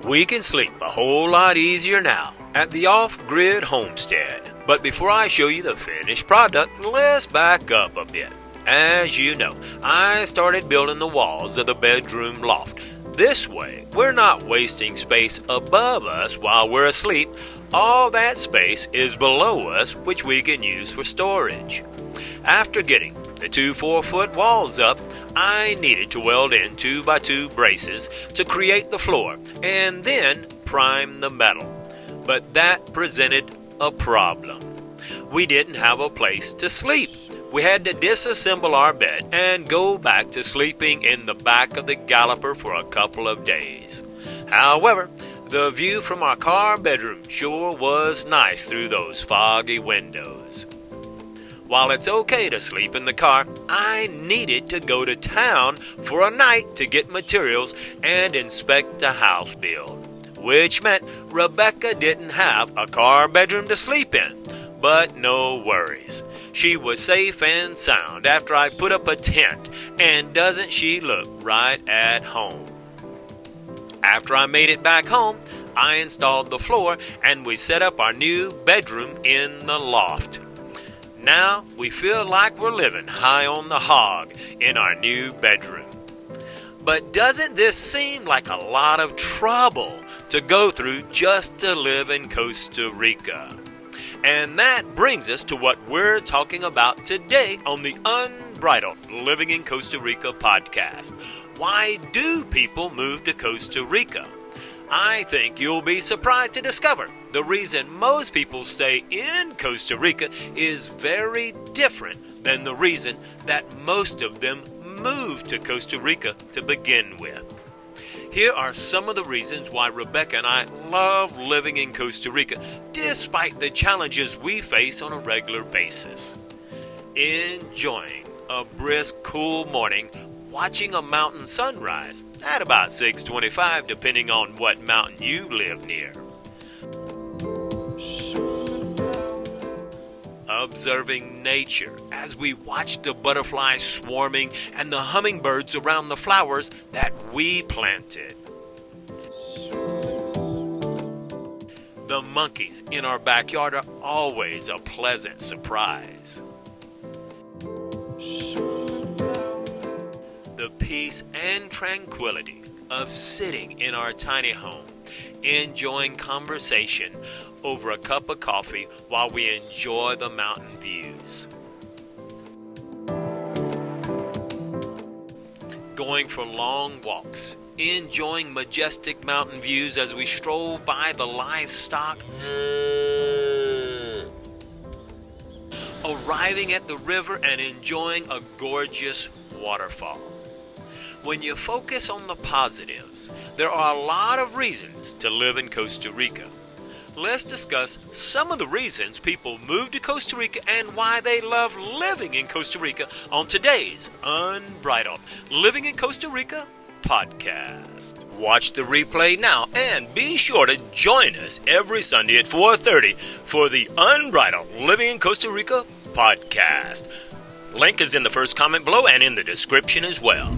We can sleep a whole lot easier now at the Off-Grid Homestead. But before I show you the finished product, let's back up a bit. As you know, I started building the walls of the bedroom loft. This way, we're not wasting space above us while we're asleep. All that space is below us, which we can use for storage. After getting the two 4-foot walls up, I needed to weld in 2x2 braces to create the floor and then prime the metal. But that presented a problem. We didn't have a place to sleep. We had to disassemble our bed and go back to sleeping in the back of the galloper for a couple of days. However, the view from our car bedroom sure was nice through those foggy windows. While it's okay to sleep in the car, I needed to go to town for a night to get materials and inspect a house build, which meant Rebecca didn't have a car bedroom to sleep in. But no worries. She was safe and sound after I put up a tent, and doesn't she look right at home? After I made it back home, I installed the floor and we set up our new bedroom in the loft. Now we feel like we're living high on the hog in our new bedroom. But doesn't this seem like a lot of trouble to go through just to live in Costa Rica? And that brings us to what we're talking about today on the Unbridled Living in Costa Rica podcast. Why do people move to Costa Rica? I think you'll be surprised to discover the reason most people stay in Costa Rica is very different than the reason that most of them move to Costa Rica to begin with. Here are some of the reasons why Rebecca and I love living in Costa Rica despite the challenges we face on a regular basis. Enjoying a brisk, cool morning, watching a mountain sunrise at about 6:25 depending on what mountain you live near. Observing nature as we watch the butterflies swarming and the hummingbirds around the flowers that we planted. The monkeys in our backyard are always a pleasant surprise. The peace and tranquility of sitting in our tiny home, enjoying conversation over a cup of coffee while we enjoy the mountain views. Going for long walks, enjoying majestic mountain views as we stroll by the livestock. Arriving at the river and enjoying a gorgeous waterfall. When you focus on the positives, there are a lot of reasons to live in Costa Rica. Let's discuss some of the reasons people move to Costa Rica and why they love living in Costa Rica on today's Unbridled Living in Costa Rica podcast. Watch the replay now and be sure to join us every Sunday at 4:30 for the Unbridled Living in Costa Rica podcast. Link is in the first comment below and in the description as well.